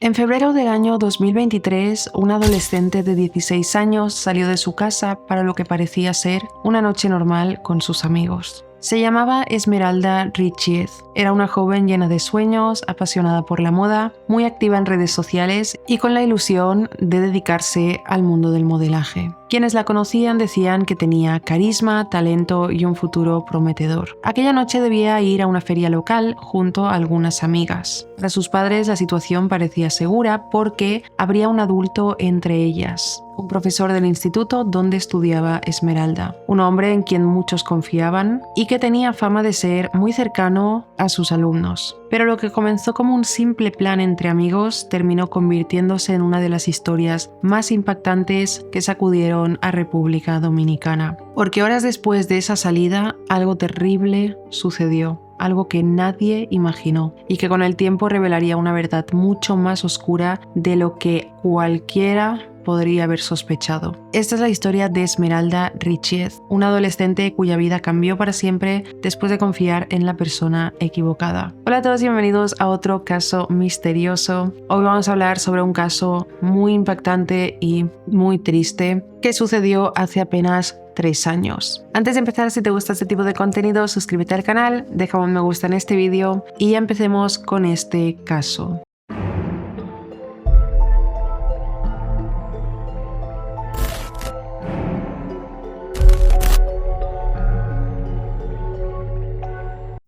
En febrero del año 2023, un adolescente de 16 años salió de su casa para lo que parecía ser una noche normal con sus amigos. Se llamaba Esmeralda Richiez. Era una joven llena de sueños, apasionada por la moda, muy activa en redes sociales y con la ilusión de dedicarse al mundo del modelaje. Quienes la conocían decían que tenía carisma, talento y un futuro prometedor. Aquella noche debía ir a una feria local junto a algunas amigas. Para sus padres la situación parecía segura porque habría un adulto entre ellas, un profesor del instituto donde estudiaba Esmeralda, un hombre en quien muchos confiaban y que tenía fama de ser muy cercano a sus alumnos. Pero lo que comenzó como un simple plan entre amigos terminó convirtiéndose en una de las historias más impactantes que sacudieron a República Dominicana. Porque horas después de esa salida, algo terrible sucedió. Algo que nadie imaginó y que con el tiempo revelaría una verdad mucho más oscura de lo que cualquiera podría haber sospechado. Esta es la historia de Esmeralda Richiez, una adolescente cuya vida cambió para siempre después de confiar en la persona equivocada. Hola a todos y bienvenidos a otro caso misterioso. Hoy vamos a hablar sobre un caso muy impactante y muy triste que sucedió hace apenas 3 años. Antes de empezar, si te gusta este tipo de contenido, suscríbete al canal, deja un me gusta en este vídeo y ya empecemos con este caso.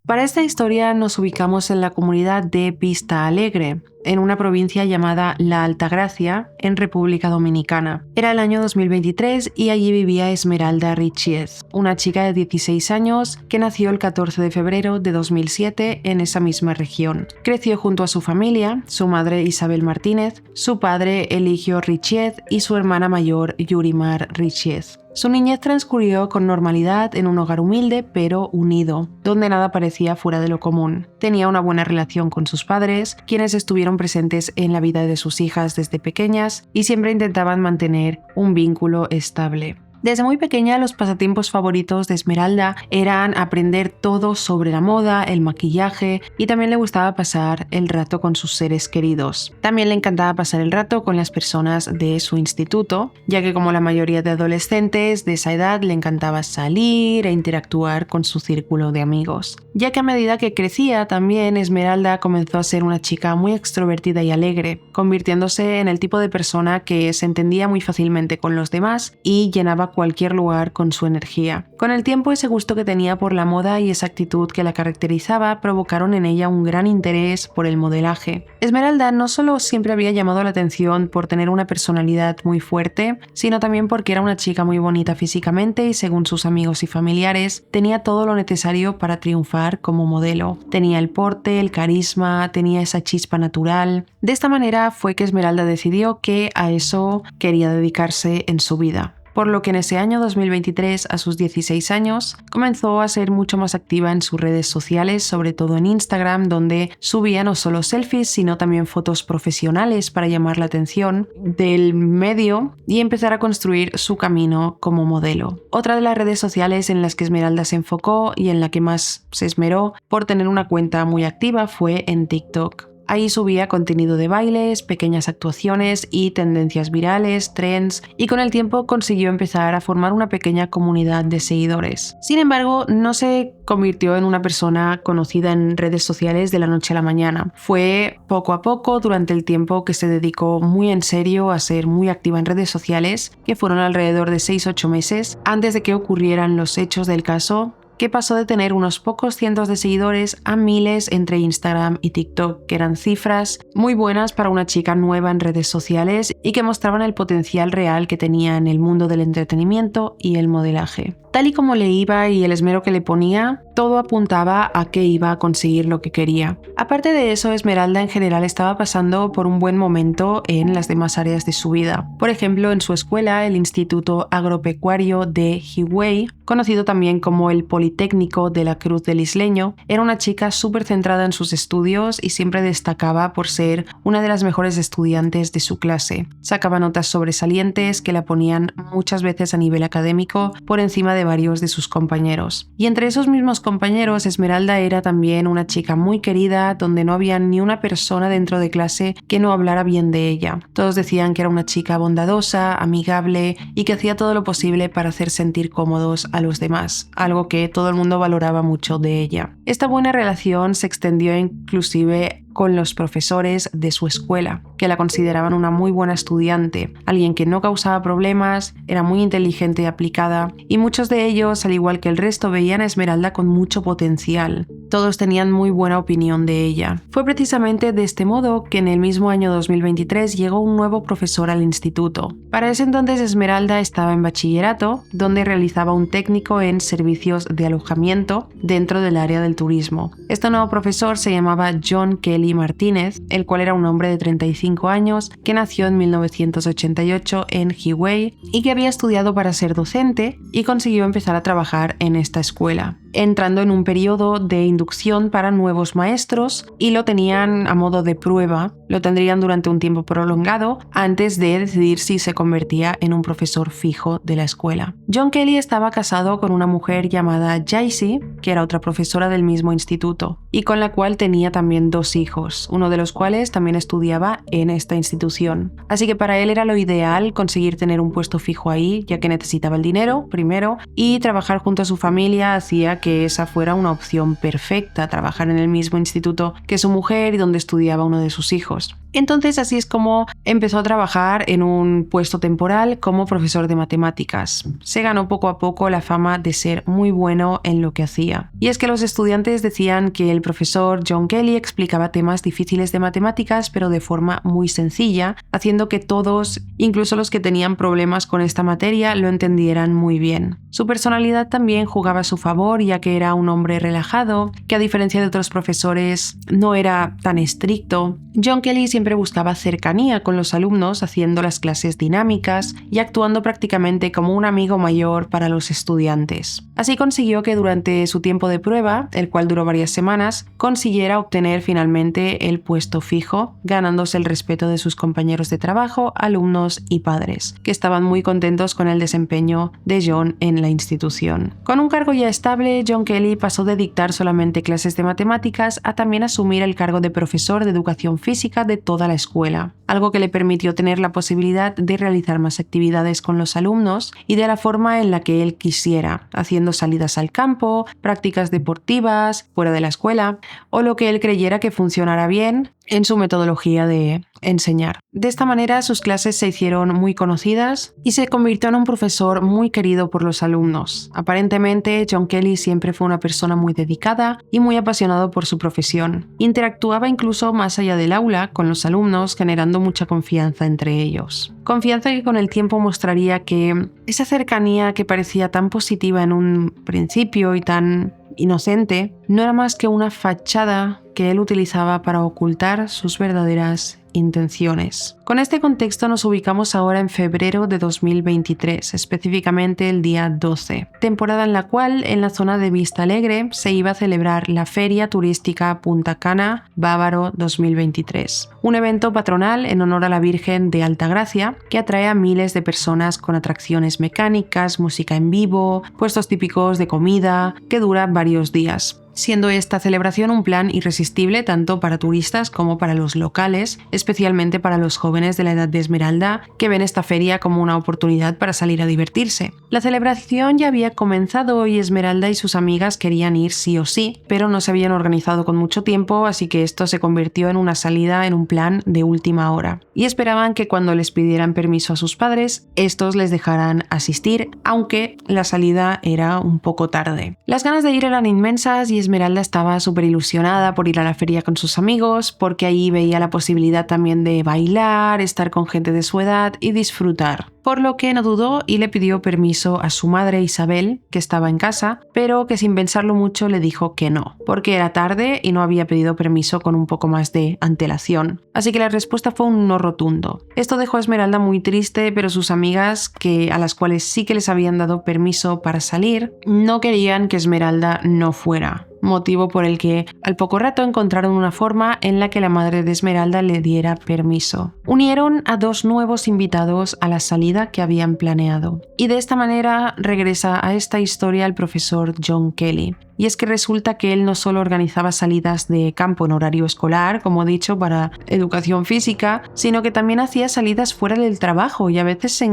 Para esta historia nos ubicamos en la comunidad de Vista Alegre, en una provincia llamada La Altagracia, en República Dominicana. Era el año 2023 y allí vivía Esmeralda Richiez, una chica de 16 años que nació el 14 de febrero de 2007 en esa misma región. Creció junto a su familia, su madre Isabel Martínez, su padre Eligio Richiez y su hermana mayor Yurimar Richiez. Su niñez transcurrió con normalidad en un hogar humilde pero unido, donde nada parecía fuera de lo común. Tenía una buena relación con sus padres, quienes estuvieron presentes en la vida de sus hijas desde pequeñas y siempre intentaban mantener un vínculo estable. Desde muy pequeña, los pasatiempos favoritos de Esmeralda eran aprender todo sobre la moda, el maquillaje y también le gustaba pasar el rato con sus seres queridos. También le encantaba pasar el rato con las personas de su instituto, ya que como la mayoría de adolescentes de esa edad le encantaba salir e interactuar con su círculo de amigos. Ya que a medida que crecía también Esmeralda comenzó a ser una chica muy extrovertida y alegre, convirtiéndose en el tipo de persona que se entendía muy fácilmente con los demás y llenaba cualquier lugar con su energía. Con el tiempo, ese gusto que tenía por la moda y esa actitud que la caracterizaba provocaron en ella un gran interés por el modelaje. Esmeralda no solo siempre había llamado la atención por tener una personalidad muy fuerte, sino también porque era una chica muy bonita físicamente y, según sus amigos y familiares, tenía todo lo necesario para triunfar como modelo. Tenía el porte, el carisma, tenía esa chispa natural. De esta manera fue que Esmeralda decidió que a eso quería dedicarse en su vida. Por lo que en ese año 2023, a sus 16 años, comenzó a ser mucho más activa en sus redes sociales, sobre todo en Instagram, donde subía no solo selfies, sino también fotos profesionales para llamar la atención del medio y empezar a construir su camino como modelo. Otra de las redes sociales en las que Esmeralda se enfocó y en la que más se esmeró por tener una cuenta muy activa fue en TikTok. Ahí subía contenido de bailes, pequeñas actuaciones y tendencias virales, trends, y con el tiempo consiguió empezar a formar una pequeña comunidad de seguidores. Sin embargo, no se convirtió en una persona conocida en redes sociales de la noche a la mañana. Fue poco a poco, durante el tiempo que se dedicó muy en serio a ser muy activa en redes sociales, que fueron alrededor de 6-8 meses, antes de que ocurrieran los hechos del caso, que pasó de tener unos pocos cientos de seguidores a miles entre Instagram y TikTok, que eran cifras muy buenas para una chica nueva en redes sociales y que mostraban el potencial real que tenía en el mundo del entretenimiento y el modelaje. Tal y como le iba y el esmero que le ponía, todo apuntaba a que iba a conseguir lo que quería. Aparte de eso, Esmeralda en general estaba pasando por un buen momento en las demás áreas de su vida. Por ejemplo, en su escuela, el Instituto Agropecuario de Higüey, conocido también como el Politécnico de la Cruz del Isleño, era una chica súper centrada en sus estudios y siempre destacaba por ser una de las mejores estudiantes de su clase. Sacaba notas sobresalientes que la ponían muchas veces a nivel académico por encima de varios de sus compañeros. Y entre esos mismos sus compañeros, Esmeralda era también una chica muy querida, donde no había ni una persona dentro de clase que no hablara bien de ella. Todos decían que era una chica bondadosa, amigable y que hacía todo lo posible para hacer sentir cómodos a los demás, algo que todo el mundo valoraba mucho de ella. Esta buena relación se extendió inclusive con los profesores de su escuela, que la consideraban una muy buena estudiante, alguien que no causaba problemas, era muy inteligente y aplicada, y muchos de ellos, al igual que el resto, veían a Esmeralda con mucho potencial. Todos tenían muy buena opinión de ella. Fue precisamente de este modo que en el mismo año 2023 llegó un nuevo profesor al instituto. Para ese entonces Esmeralda estaba en bachillerato, donde realizaba un técnico en servicios de alojamiento dentro del área del turismo. Este nuevo profesor se llamaba John Kelly Martínez, el cual era un hombre de 35 años que nació en 1988 en Higüey y que había estudiado para ser docente y consiguió empezar a trabajar en esta escuela, entrando en un periodo de inducción para nuevos maestros y lo tenían a modo de prueba, lo tendrían durante un tiempo prolongado antes de decidir si se convertía en un profesor fijo de la escuela. John Kelly estaba casado con una mujer llamada Jaycee, que era otra profesora del mismo instituto, y con la cual tenía también 2 hijos, uno de los cuales también estudiaba en esta institución. Así que para él era lo ideal conseguir tener un puesto fijo ahí, ya que necesitaba el dinero, primero, y trabajar junto a su familia hacía que esa fuera una opción perfecta, trabajar en el mismo instituto que su mujer y donde estudiaba uno de sus hijos. Entonces así es como empezó a trabajar en un puesto temporal como profesor de matemáticas. Se ganó poco a poco la fama de ser muy bueno en lo que hacía. Y es que los estudiantes decían que el profesor John Kelly explicaba temas difíciles de matemáticas pero de forma muy sencilla, haciendo que todos, incluso los que tenían problemas con esta materia, lo entendieran muy bien. Su personalidad también jugaba a su favor, ya que era un hombre relajado, que a diferencia de otros profesores no era tan estricto. John Kelly siempre buscaba cercanía con los alumnos, haciendo las clases dinámicas y actuando prácticamente como un amigo mayor para los estudiantes. Así consiguió que durante su tiempo de prueba, el cual duró varias semanas, consiguiera obtener finalmente el puesto fijo, ganándose el respeto de sus compañeros de trabajo, alumnos y padres, que estaban muy contentos con el desempeño de John en la institución. Con un cargo ya estable, John Kelly pasó de dictar solamente clases de matemáticas a también asumir el cargo de profesor de educación física de toda la escuela, algo que le permitió tener la posibilidad de realizar más actividades con los alumnos y de la forma en la que él quisiera, haciendo salidas al campo, prácticas deportivas, fuera de la escuela, o lo que él creyera que funcionara bien en su metodología de enseñar. De esta manera sus clases se hicieron muy conocidas y se convirtió en un profesor muy querido por los alumnos. Aparentemente, John Kelly siempre fue una persona muy dedicada y muy apasionado por su profesión. Interactuaba incluso más allá del aula con los alumnos, generando mucha confianza entre ellos. Confianza que con el tiempo mostraría que esa cercanía que parecía tan positiva en un principio y tan inocente, no era más que una fachada que él utilizaba para ocultar sus verdaderas intenciones. Con este contexto nos ubicamos ahora en febrero de 2023, específicamente el día 12, temporada en la cual en la zona de Vista Alegre se iba a celebrar la Feria Turística Punta Cana Bávaro 2023, un evento patronal en honor a la Virgen de Altagracia que atrae a miles de personas con atracciones mecánicas, música en vivo, puestos típicos de comida, que dura varios días, siendo esta celebración un plan irresistible tanto para turistas como para los locales, especialmente para los jóvenes de la edad de Esmeralda que ven esta feria como una oportunidad para salir a divertirse. La celebración ya había comenzado y Esmeralda y sus amigas querían ir sí o sí, pero no se habían organizado con mucho tiempo, así que esto se convirtió en una salida en un plan de última hora. Y esperaban que cuando les pidieran permiso a sus padres, estos les dejaran asistir, aunque la salida era un poco tarde. Las ganas de ir eran inmensas y Esmeralda estaba súper ilusionada por ir a la feria con sus amigos, porque ahí veía la posibilidad también de bailar, estar con gente de su edad y disfrutar. Por lo que no dudó y le pidió permiso a su madre Isabel, que estaba en casa, pero que sin pensarlo mucho le dijo que no, porque era tarde y no había pedido permiso con un poco más de antelación. Así que la respuesta fue un no rotundo. Esto dejó a Esmeralda muy triste, pero sus amigas, a las cuales sí que les habían dado permiso para salir, no querían que Esmeralda no fuera, motivo por el que al poco rato encontraron una forma en la que la madre de Esmeralda le diera permiso. Unieron a 2 nuevos invitados a la salida que habían planeado. Y de esta manera regresa a esta historia el profesor John Kelly, Y es que resulta que él no solo organizaba salidas de campo en horario escolar, como he dicho, para educación física, sino que también hacía salidas fuera del trabajo y a veces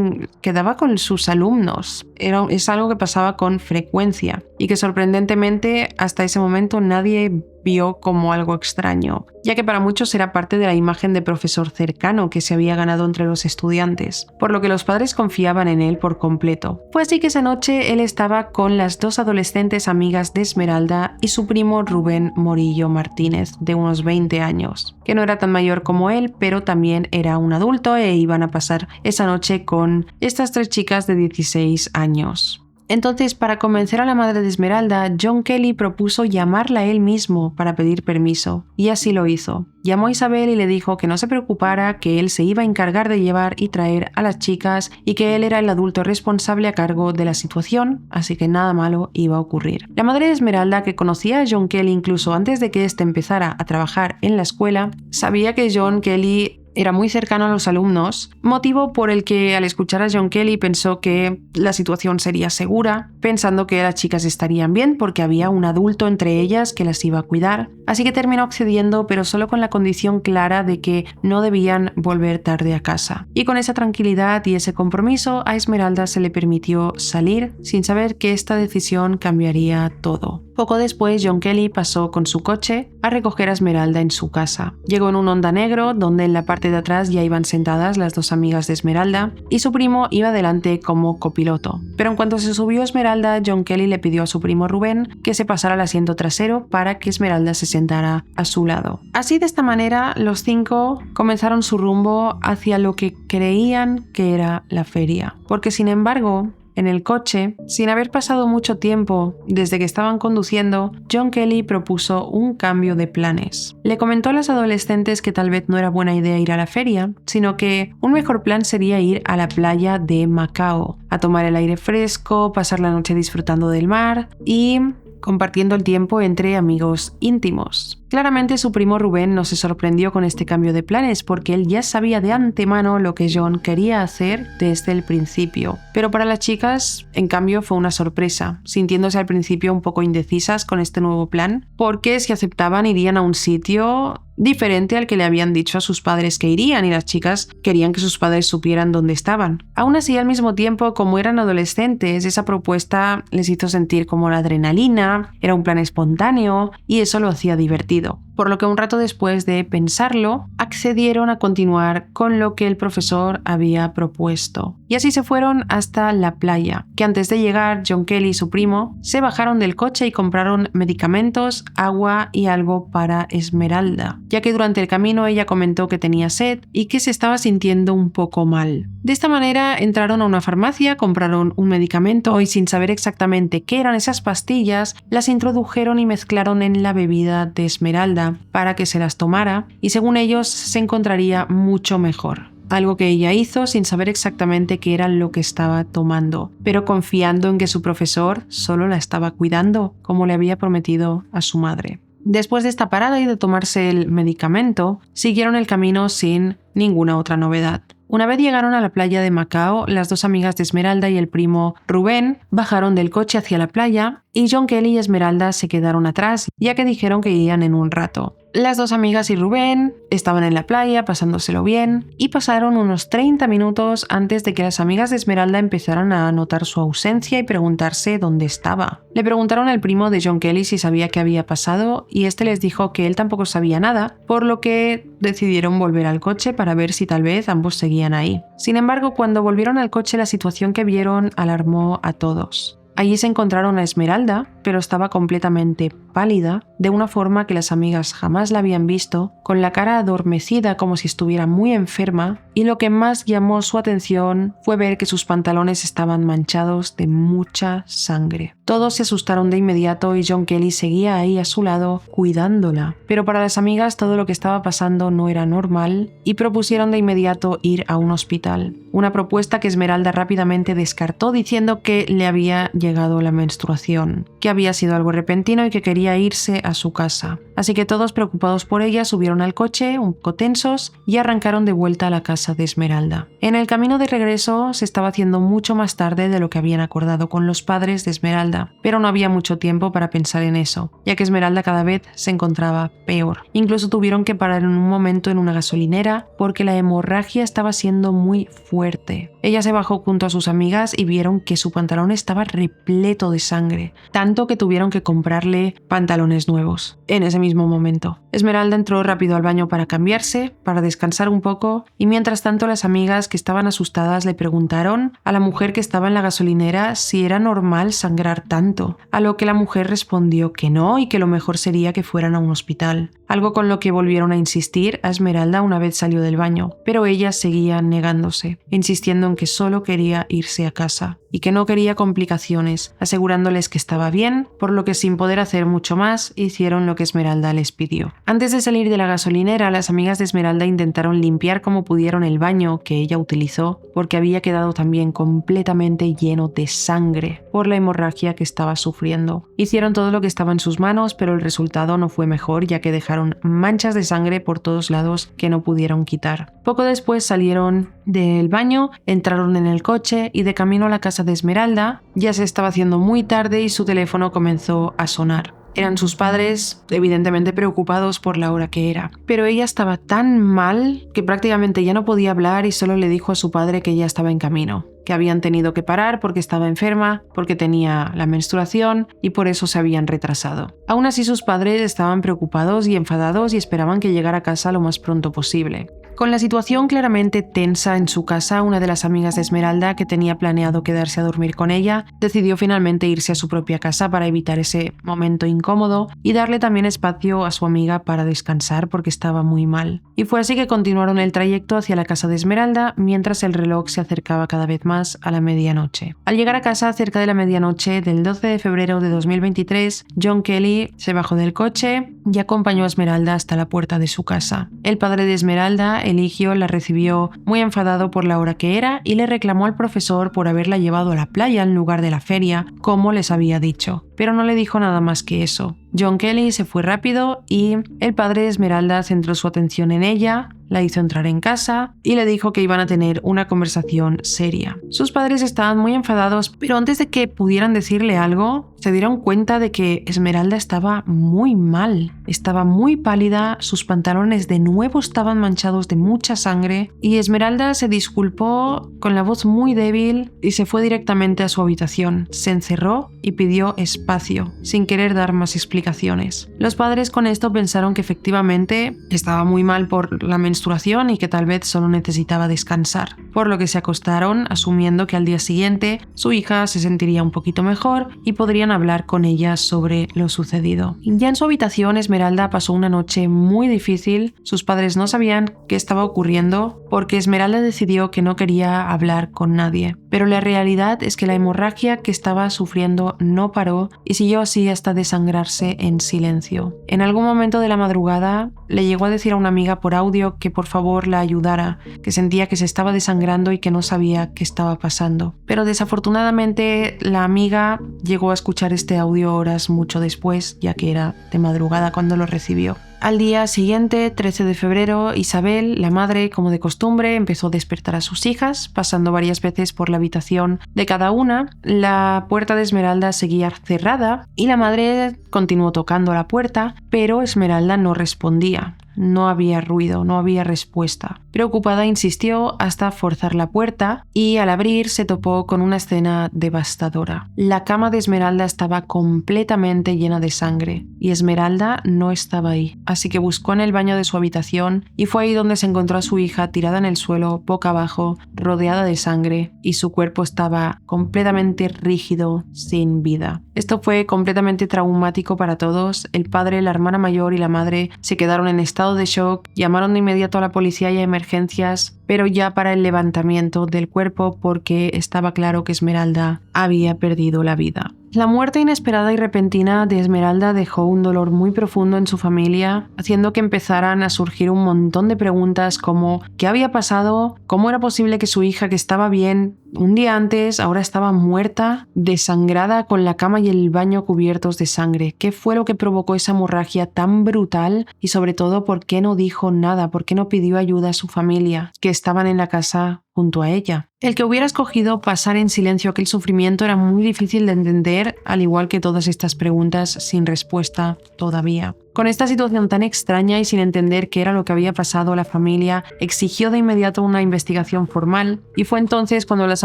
quedaba con sus alumnos. Es algo que pasaba con frecuencia y que sorprendentemente hasta ese momento nadie vio como algo extraño, ya que para muchos era parte de la imagen de profesor cercano que se había ganado entre los estudiantes, por lo que los padres confiaban en él por completo. Fue así que esa noche él estaba con las dos adolescentes amigas de Esmeralda y su primo Rubén Morillo Martínez, de unos 20 años, que no era tan mayor como él, pero también era un adulto e iban a pasar esa noche con estas tres chicas de 16 años. Entonces, para convencer a la madre de Esmeralda, John Kelly propuso llamarla él mismo para pedir permiso, y así lo hizo. Llamó a Isabel y le dijo que no se preocupara, que él se iba a encargar de llevar y traer a las chicas y que él era el adulto responsable a cargo de la situación, así que nada malo iba a ocurrir. La madre de Esmeralda, que conocía a John Kelly incluso antes de que éste empezara a trabajar en la escuela, sabía que John Kelly era muy cercano a los alumnos, motivo por el que al escuchar a John Kelly pensó que la situación sería segura, pensando que las chicas estarían bien porque había un adulto entre ellas que las iba a cuidar, así que terminó accediendo, pero solo con la condición clara de que no debían volver tarde a casa. Y con esa tranquilidad y ese compromiso, a Esmeralda se le permitió salir sin saber que esta decisión cambiaría todo. Poco después, John Kelly pasó con su coche a recoger a Esmeralda en su casa. Llegó en un Honda negro, donde en la parte de atrás ya iban sentadas las dos amigas de Esmeralda, y su primo iba delante como copiloto. Pero en cuanto se subió Esmeralda, John Kelly le pidió a su primo Rubén que se pasara al asiento trasero para que Esmeralda se sentara a su lado. Así, de esta manera, los cinco comenzaron su rumbo hacia lo que creían que era la feria. Porque, sin embargo, en el coche, sin haber pasado mucho tiempo desde que estaban conduciendo, John Kelly propuso un cambio de planes. Le comentó a las adolescentes que tal vez no era buena idea ir a la feria, sino que un mejor plan sería ir a la playa de Macao, a tomar el aire fresco, pasar la noche disfrutando del mar y compartiendo el tiempo entre amigos íntimos. Claramente su primo Rubén no se sorprendió con este cambio de planes porque él ya sabía de antemano lo que John quería hacer desde el principio. Pero para las chicas, en cambio, fue una sorpresa, sintiéndose al principio un poco indecisas con este nuevo plan, porque si aceptaban irían a un sitio diferente al que le habían dicho a sus padres que irían, y las chicas querían que sus padres supieran dónde estaban. Aún así, al mismo tiempo, como eran adolescentes, esa propuesta les hizo sentir como la adrenalina, era un plan espontáneo y eso lo hacía divertido. Por lo que un rato después de pensarlo, accedieron a continuar con lo que el profesor había propuesto. Y así se fueron hasta la playa, que antes de llegar, John Kelly y su primo se bajaron del coche y compraron medicamentos, agua y algo para Esmeralda, ya que durante el camino ella comentó que tenía sed y que se estaba sintiendo un poco mal. De esta manera entraron a una farmacia, compraron un medicamento y sin saber exactamente qué eran esas pastillas, las introdujeron y mezclaron en la bebida de Esmeralda para que se las tomara y según ellos se encontraría mucho mejor. Algo que ella hizo sin saber exactamente qué era lo que estaba tomando, pero confiando en que su profesor solo la estaba cuidando, como le había prometido a su madre. Después de esta parada y de tomarse el medicamento, siguieron el camino sin ninguna otra novedad. Una vez llegaron a la playa de Macao, las dos amigas de Esmeralda y el primo Rubén bajaron del coche hacia la playa y John Kelly y Esmeralda se quedaron atrás, ya que dijeron que irían en un rato. Las dos amigas y Rubén estaban en la playa pasándoselo bien y pasaron unos 30 minutos antes de que las amigas de Esmeralda empezaran a notar su ausencia y preguntarse dónde estaba. Le preguntaron al primo de John Kelly si sabía qué había pasado y este les dijo que él tampoco sabía nada, por lo que decidieron volver al coche para ver si tal vez ambos seguían ahí. Sin embargo, cuando volvieron al coche, la situación que vieron alarmó a todos. Allí se encontraron a Esmeralda, pero estaba completamente pálida, de una forma que las amigas jamás la habían visto, con la cara adormecida como si estuviera muy enferma, y lo que más llamó su atención fue ver que sus pantalones estaban manchados de mucha sangre. Todos se asustaron de inmediato y John Kelly seguía ahí a su lado, cuidándola. Pero para las amigas todo lo que estaba pasando no era normal y propusieron de inmediato ir a un hospital. Una propuesta que Esmeralda rápidamente descartó diciendo que le había llegado la menstruación, que había sido algo repentino y que quería irse a su casa. Así que todos preocupados por ella subieron al coche, un poco tensos, y arrancaron de vuelta a la casa de Esmeralda. En el camino de regreso se estaba haciendo mucho más tarde de lo que habían acordado con los padres de Esmeralda, pero no había mucho tiempo para pensar en eso, ya que Esmeralda cada vez se encontraba peor. Incluso tuvieron que parar en un momento en una gasolinera porque la hemorragia estaba siendo muy fuerte. Ella se bajó junto a sus amigas y vieron que su pantalón estaba repleto de sangre, tanto que tuvieron que comprarle pantalones nuevos en ese mismo momento. Esmeralda entró rápido al baño para cambiarse, para descansar un poco, y mientras tanto las amigas que estaban asustadas le preguntaron a la mujer que estaba en la gasolinera si era normal sangrar tanto, a lo que la mujer respondió que no y que lo mejor sería que fueran a un hospital, algo con lo que volvieron a insistir a Esmeralda una vez salió del baño, pero ella seguía negándose, insistiendo en que solo quería irse a casa y que no quería complicaciones, asegurándoles que estaba bien, por lo que sin poder hacer mucho más, hicieron lo que Esmeralda les pidió. Antes de salir de la gasolinera, las amigas de Esmeralda intentaron limpiar como pudieron el baño que ella utilizó, porque había quedado también completamente lleno de sangre por la hemorragia que estaba sufriendo. Hicieron todo lo que estaba en sus manos, pero el resultado no fue mejor, ya que dejaron manchas de sangre por todos lados que no pudieron quitar. Poco después salieron del baño, entraron en el coche y de camino a la casa de Esmeralda ya se estaba haciendo muy tarde y su teléfono comenzó a sonar. Eran sus padres, evidentemente preocupados por la hora que era. Pero ella estaba tan mal que prácticamente ya no podía hablar y solo le dijo a su padre que ya estaba en camino, que habían tenido que parar porque estaba enferma, porque tenía la menstruación y por eso se habían retrasado. Aún así sus padres estaban preocupados y enfadados y esperaban que llegara a casa lo más pronto posible. Con la situación claramente tensa en su casa, una de las amigas de Esmeralda, que tenía planeado quedarse a dormir con ella, decidió finalmente irse a su propia casa para evitar ese momento incómodo y darle también espacio a su amiga para descansar porque estaba muy mal. Y fue así que continuaron el trayecto hacia la casa de Esmeralda mientras el reloj se acercaba cada vez más a la medianoche. Al llegar a casa cerca de la medianoche del 12 de febrero de 2023, John Kelly se bajó del coche y acompañó a Esmeralda hasta la puerta de su casa. El padre de Esmeralda, Eligio, la recibió muy enfadado por la hora que era y le reclamó al profesor por haberla llevado a la playa en lugar de la feria, como les había dicho, pero no le dijo nada más que eso. John Kelly se fue rápido y el padre de Esmeralda centró su atención en ella, la hizo entrar en casa y le dijo que iban a tener una conversación seria. Sus padres estaban muy enfadados, pero antes de que pudieran decirle algo, se dieron cuenta de que Esmeralda estaba muy mal. Estaba muy pálida, sus pantalones de nuevo estaban manchados de mucha sangre y Esmeralda se disculpó con la voz muy débil y se fue directamente a su habitación. Se encerró y pidió espacio, sin querer dar más explicaciones. Los padres con esto pensaron que efectivamente estaba muy mal por la menstruación y que tal vez solo necesitaba descansar, por lo que se acostaron asumiendo que al día siguiente su hija se sentiría un poquito mejor y podrían hablar con ella sobre lo sucedido. Ya en su habitación, Esmeralda pasó una noche muy difícil. Sus padres no sabían qué estaba ocurriendo porque Esmeralda decidió que no quería hablar con nadie. Pero la realidad es que la hemorragia que estaba sufriendo no paró y siguió así hasta desangrarse en silencio. En algún momento de la madrugada le llegó a decir a una amiga por audio que por favor la ayudara, que sentía que se estaba desangrando y que no sabía qué estaba pasando. Pero desafortunadamente la amiga llegó a escuchar este audio horas mucho después, ya que era de madrugada cuando lo recibió. Al día siguiente, 13 de febrero, Isabel, la madre, como de costumbre, empezó a despertar a sus hijas, pasando varias veces por la habitación de cada una. La puerta de Esmeralda seguía cerrada y la madre continuó tocando a la puerta, pero Esmeralda no respondía. No había ruido, no había respuesta. Preocupada insistió hasta forzar la puerta y al abrir se topó con una escena devastadora. La cama de Esmeralda estaba completamente llena de sangre y Esmeralda no estaba ahí. Así que buscó en el baño de su habitación y fue ahí donde se encontró a su hija tirada en el suelo, boca abajo, rodeada de sangre y su cuerpo estaba completamente rígido, sin vida. Esto fue completamente traumático para todos. El padre, la hermana mayor y la madre se quedaron en estado de shock, llamaron de inmediato a la policía y a emergencias, pero ya para el levantamiento del cuerpo porque estaba claro que Esmeralda había perdido la vida. La muerte inesperada y repentina de Esmeralda dejó un dolor muy profundo en su familia, haciendo que empezaran a surgir un montón de preguntas como ¿qué había pasado? ¿Cómo era posible que su hija, que estaba bien un día antes, ahora estaba muerta, desangrada, con la cama y el baño cubiertos de sangre? ¿Qué fue lo que provocó esa hemorragia tan brutal? Y sobre todo, ¿por qué no dijo nada? ¿Por qué no pidió ayuda a su familia, que estaban en la casa junto a ella? El que hubiera escogido pasar en silencio aquel sufrimiento era muy difícil de entender, al igual que todas estas preguntas sin respuesta todavía. Con esta situación tan extraña y sin entender qué era lo que había pasado, la familia exigió de inmediato una investigación formal y fue entonces cuando las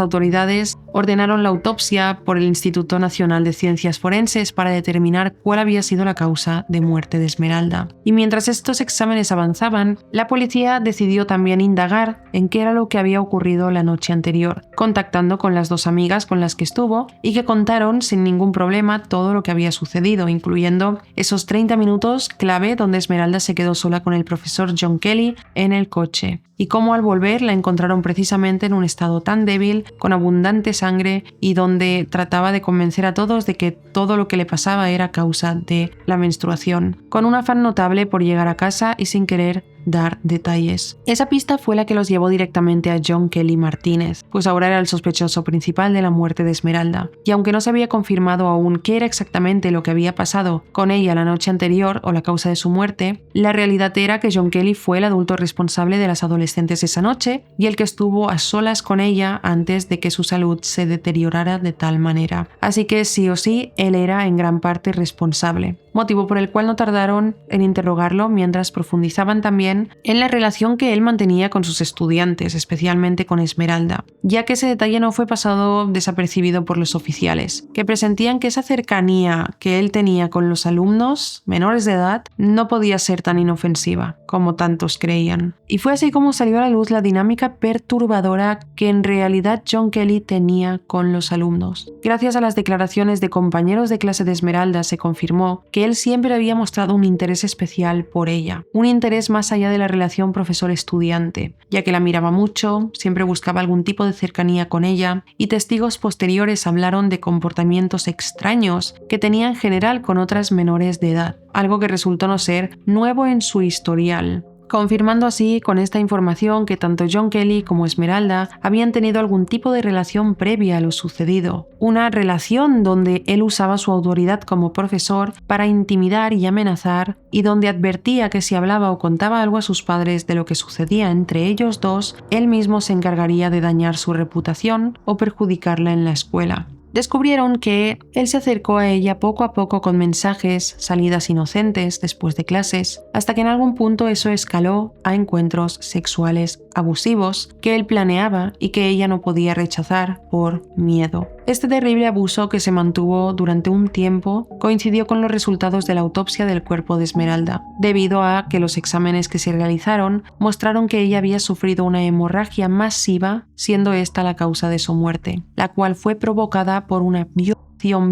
autoridades ordenaron la autopsia por el Instituto Nacional de Ciencias Forenses para determinar cuál había sido la causa de muerte de Esmeralda. Y mientras estos exámenes avanzaban, la policía decidió también indagar en qué era lo que había ocurrido la noche anterior, contactando con las dos amigas con las que estuvo y que contaron sin ningún problema todo lo que había sucedido, incluyendo esos 30 minutos clave donde Esmeralda se quedó sola con el profesor John Kelly en el coche, y cómo al volver la encontraron precisamente en un estado tan débil, con abundante sangre, y donde trataba de convencer a todos de que todo lo que le pasaba era causa de la menstruación, con un afán notable por llegar a casa y sin querer dar detalles. Esa pista fue la que los llevó directamente a John Kelly Martínez, pues ahora era el sospechoso principal de la muerte de Esmeralda, y aunque no se había confirmado aún qué era exactamente lo que había pasado con ella la noche anterior o la causa de su muerte, la realidad era que John Kelly fue el adulto responsable de las adolescentes esa noche y el que estuvo a solas con ella antes de que su salud se deteriorara de tal manera. Así que sí o sí, él era en gran parte responsable, motivo por el cual no tardaron en interrogarlo mientras profundizaban también en la relación que él mantenía con sus estudiantes, especialmente con Esmeralda, ya que ese detalle no fue pasado desapercibido por los oficiales, que presentían que esa cercanía que él tenía con los alumnos menores de edad no podía ser tan inofensiva como tantos creían. Y fue así como salió a la luz la dinámica perturbadora que en realidad John Kelly tenía con los alumnos. Gracias a las declaraciones de compañeros de clase de Esmeralda se confirmó que él siempre había mostrado un interés especial por ella, un interés más allá de la relación profesor-estudiante, ya que la miraba mucho, siempre buscaba algún tipo de cercanía con ella, y testigos posteriores hablaron de comportamientos extraños que tenía en general con otras menores de edad, algo que resultó no ser nuevo en su historial, confirmando así con esta información que tanto John Kelly como Esmeralda habían tenido algún tipo de relación previa a lo sucedido. Una relación donde él usaba su autoridad como profesor para intimidar y amenazar, y donde advertía que si hablaba o contaba algo a sus padres de lo que sucedía entre ellos dos, él mismo se encargaría de dañar su reputación o perjudicarla en la escuela. Descubrieron que él se acercó a ella poco a poco con mensajes, salidas inocentes después de clases, hasta que en algún punto eso escaló a encuentros sexuales abusivos que él planeaba y que ella no podía rechazar por miedo. Este terrible abuso, que se mantuvo durante un tiempo, coincidió con los resultados de la autopsia del cuerpo de Esmeralda, debido a que los exámenes que se realizaron mostraron que ella había sufrido una hemorragia masiva, siendo esta la causa de su muerte, la cual fue provocada por una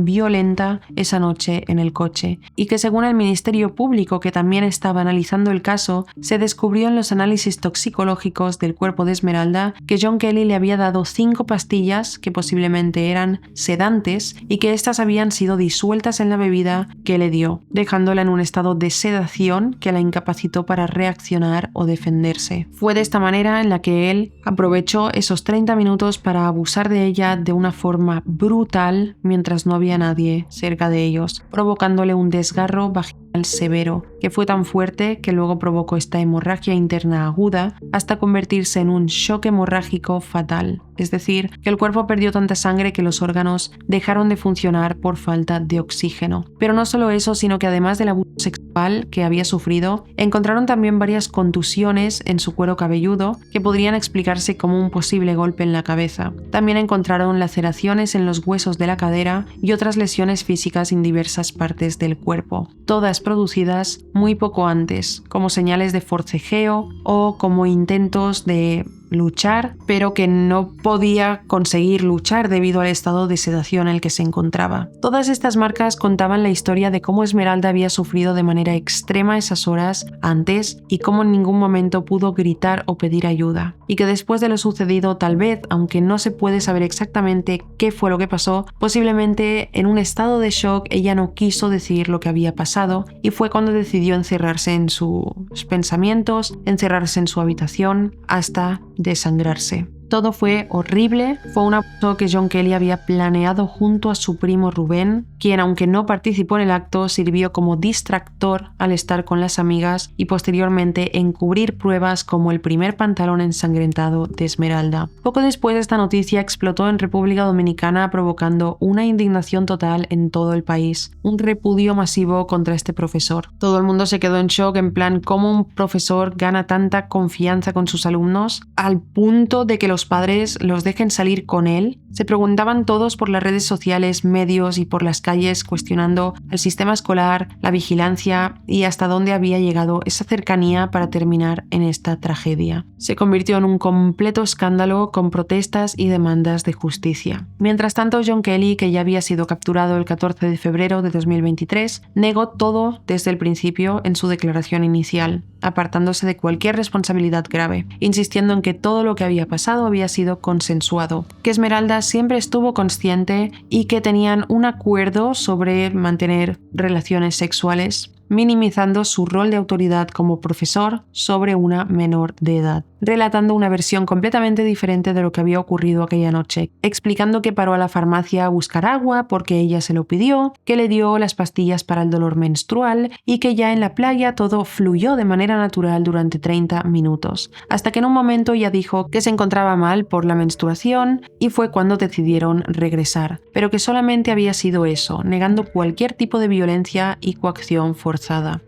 violenta esa noche en el coche, y que según el Ministerio Público, que también estaba analizando el caso, se descubrió en los análisis toxicológicos del cuerpo de Esmeralda que John Kelly le había dado 5 pastillas que posiblemente eran sedantes y que éstas habían sido disueltas en la bebida que le dio, dejándola en un estado de sedación que la incapacitó para reaccionar o defenderse. Fue de esta manera en la que él aprovechó esos 30 minutos para abusar de ella de una forma brutal mientras no había nadie cerca de ellos, provocándole un desgarro vaginal severo, que fue tan fuerte que luego provocó esta hemorragia interna aguda hasta convertirse en un shock hemorrágico fatal. Es decir, que el cuerpo perdió tanta sangre que los órganos dejaron de funcionar por falta de oxígeno. Pero no solo eso, sino que además del abuso sexual que había sufrido, encontraron también varias contusiones en su cuero cabelludo que podrían explicarse como un posible golpe en la cabeza. También encontraron laceraciones en los huesos de la cadera y otras lesiones físicas en diversas partes del cuerpo, todas producidas muy poco antes, como señales de forcejeo o como intentos de luchar, pero que no podía conseguir luchar debido al estado de sedación en el que se encontraba. Todas estas marcas contaban la historia de cómo Esmeralda había sufrido de manera extrema esas horas antes y cómo en ningún momento pudo gritar o pedir ayuda. Y que después de lo sucedido, tal vez, aunque no se puede saber exactamente qué fue lo que pasó, posiblemente en un estado de shock ella no quiso decir lo que había pasado y fue cuando decidió encerrarse en sus pensamientos, encerrarse en su habitación hasta desangrarse. Todo fue horrible, fue un abuso que John Kelly había planeado junto a su primo Rubén, quien aunque no participó en el acto, sirvió como distractor al estar con las amigas y posteriormente encubrir pruebas como el primer pantalón ensangrentado de Esmeralda. Poco después esta noticia explotó en República Dominicana provocando una indignación total en todo el país, un repudio masivo contra este profesor. Todo el mundo se quedó en shock en plan cómo un profesor gana tanta confianza con sus alumnos al punto de que los padres los dejen salir con él. Se preguntaban todos por las redes sociales, medios y por las calles cuestionando el sistema escolar, la vigilancia y hasta dónde había llegado esa cercanía para terminar en esta tragedia. Se convirtió en un completo escándalo con protestas y demandas de justicia. Mientras tanto, John Kelly, que ya había sido capturado el 14 de febrero de 2023, negó todo desde el principio en su declaración inicial, apartándose de cualquier responsabilidad grave, insistiendo en que todo lo que había pasado había sido consensuado, que Esmeralda siempre estuvo consciente y que tenían un acuerdo sobre mantener relaciones sexuales, minimizando su rol de autoridad como profesor sobre una menor de edad, relatando una versión completamente diferente de lo que había ocurrido aquella noche, explicando que paró a la farmacia a buscar agua porque ella se lo pidió, que le dio las pastillas para el dolor menstrual y que ya en la playa todo fluyó de manera natural durante 30 minutos, hasta que en un momento ella dijo que se encontraba mal por la menstruación y fue cuando decidieron regresar, pero que solamente había sido eso, negando cualquier tipo de violencia y coacción forzada,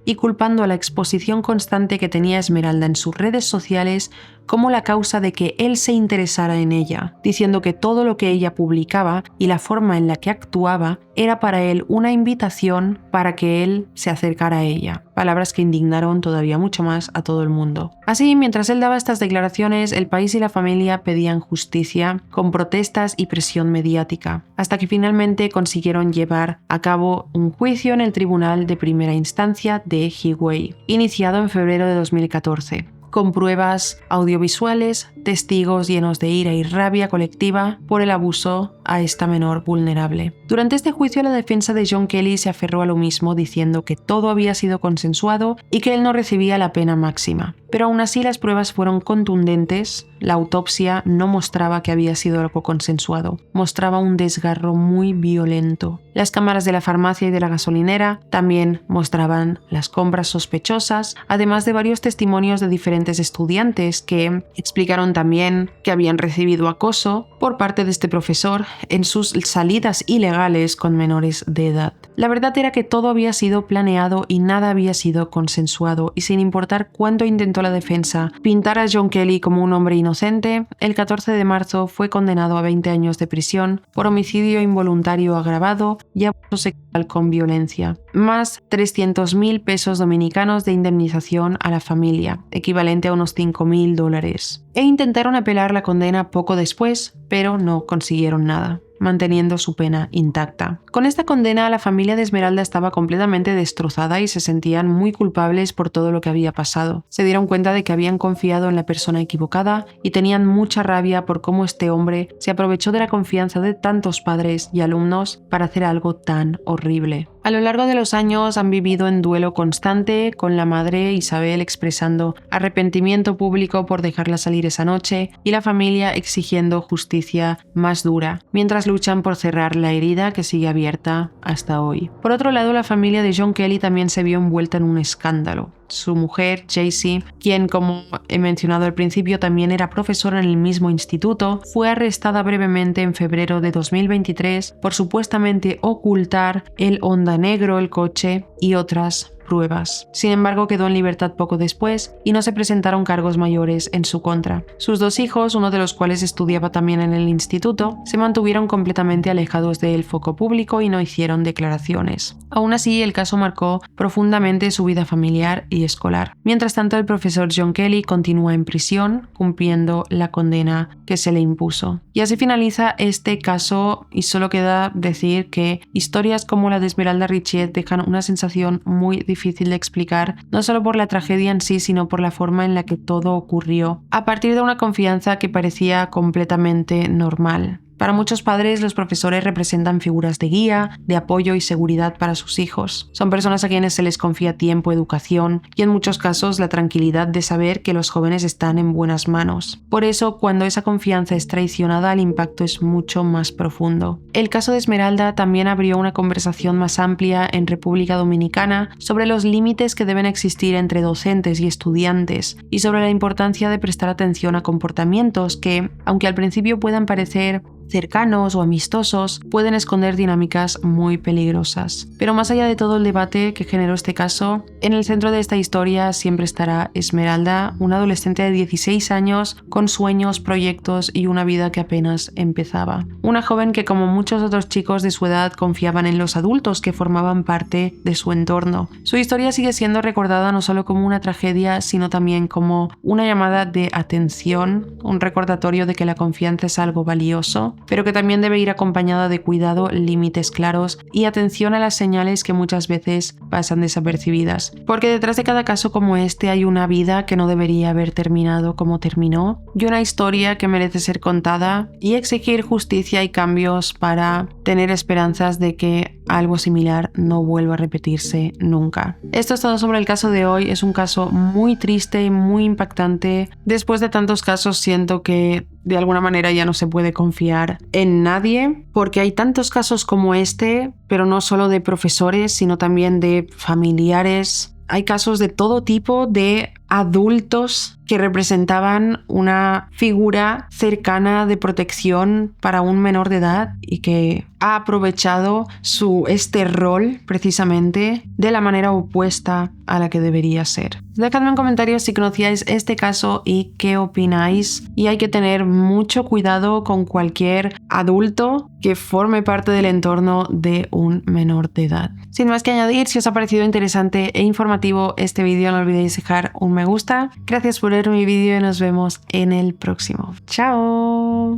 y culpando a la exposición constante que tenía Esmeralda en sus redes sociales como la causa de que él se interesara en ella, diciendo que todo lo que ella publicaba y la forma en la que actuaba era para él una invitación para que él se acercara a ella. Palabras que indignaron todavía mucho más a todo el mundo. Así, mientras él daba estas declaraciones, el país y la familia pedían justicia con protestas y presión mediática, hasta que finalmente consiguieron llevar a cabo un juicio en el Tribunal de Primera Instancia de Higüey, iniciado en febrero de 2014. Con pruebas audiovisuales, testigos llenos de ira y rabia colectiva por el abuso a esta menor vulnerable. Durante este juicio, la defensa de John Kelly se aferró a lo mismo, diciendo que todo había sido consensuado y que él no recibía la pena máxima. Pero aún así las pruebas fueron contundentes. La autopsia no mostraba que había sido algo consensuado, mostraba un desgarro muy violento. Las cámaras de la farmacia y de la gasolinera también mostraban las compras sospechosas, además de varios testimonios de diferentes estudiantes que explicaron también que habían recibido acoso por parte de este profesor en sus salidas ilegales con menores de edad. La verdad era que todo había sido planeado y nada había sido consensuado, y sin importar cuánto intentó la defensa pintar a John Kelly como un hombre inocente, el 14 de marzo fue condenado a 20 años de prisión por homicidio involuntario agravado y abuso sexual con violencia, más 300.000 pesos dominicanos de indemnización a la familia, equivalente a unos $5.000. E intentaron apelar la condena poco después, pero no consiguieron nada, manteniendo su pena intacta. Con esta condena, la familia de Esmeralda estaba completamente destrozada y se sentían muy culpables por todo lo que había pasado. Se dieron cuenta de que habían confiado en la persona equivocada y tenían mucha rabia por cómo este hombre se aprovechó de la confianza de tantos padres y alumnos para hacer algo tan horrible. A lo largo de los años han vivido en duelo constante, con la madre Isabel expresando arrepentimiento público por dejarla salir esa noche y la familia exigiendo justicia más dura, mientras luchan por cerrar la herida que sigue abierta hasta hoy. Por otro lado, la familia de John Kelly también se vio envuelta en un escándalo. Su mujer, Jaycee, quien, como he mencionado al principio, también era profesora en el mismo instituto, fue arrestada brevemente en febrero de 2023 por supuestamente ocultar el Honda negro, el coche, y otras pruebas. Sin embargo, quedó en libertad poco después y no se presentaron cargos mayores en su contra. Sus 2 hijos, uno de los cuales estudiaba también en el instituto, se mantuvieron completamente alejados del foco público y no hicieron declaraciones. Aún así, el caso marcó profundamente su vida familiar y escolar. Mientras tanto, el profesor John Kelly continúa en prisión, cumpliendo la condena que se le impuso. Y así finaliza este caso, y solo queda decir que historias como la de Esmeralda Richet dejan una sensación muy difícil de explicar, no solo por la tragedia en sí, sino por la forma en la que todo ocurrió, a partir de una confianza que parecía completamente normal. Para muchos padres, los profesores representan figuras de guía, de apoyo y seguridad para sus hijos. Son personas a quienes se les confía tiempo, educación y en muchos casos la tranquilidad de saber que los jóvenes están en buenas manos. Por eso, cuando esa confianza es traicionada, el impacto es mucho más profundo. El caso de Esmeralda también abrió una conversación más amplia en República Dominicana sobre los límites que deben existir entre docentes y estudiantes y sobre la importancia de prestar atención a comportamientos que, aunque al principio puedan parecer cercanos o amistosos, pueden esconder dinámicas muy peligrosas. Pero más allá de todo el debate que generó este caso, en el centro de esta historia siempre estará Esmeralda, una adolescente de 16 años con sueños, proyectos y una vida que apenas empezaba. Una joven que, como muchos otros chicos de su edad, confiaban en los adultos que formaban parte de su entorno. Su historia sigue siendo recordada no solo como una tragedia, sino también como una llamada de atención, un recordatorio de que la confianza es algo valioso, pero que también debe ir acompañada de cuidado, límites claros y atención a las señales que muchas veces pasan desapercibidas. Porque detrás de cada caso como este hay una vida que no debería haber terminado como terminó y una historia que merece ser contada y exigir justicia y cambios para tener esperanzas de que algo similar no vuelva a repetirse nunca. Esto es todo sobre el caso de hoy. Es un caso muy triste y muy impactante. Después de tantos casos siento que de alguna manera ya no se puede confiar en nadie, porque hay tantos casos como este, pero no solo de profesores, sino también de familiares. Hay casos de todo tipo de adultos que representaban una figura cercana de protección para un menor de edad y que ha aprovechado este rol precisamente de la manera opuesta a la que debería ser. Dejadme en comentarios si conocíais este caso y qué opináis. Y hay que tener mucho cuidado con cualquier adulto que forme parte del entorno de un menor de edad. Sin más que añadir, si os ha parecido interesante e informativo este vídeo, no olvidéis dejar un me gusta. Gracias por ver mi vídeo y nos vemos en el próximo. ¡Chao!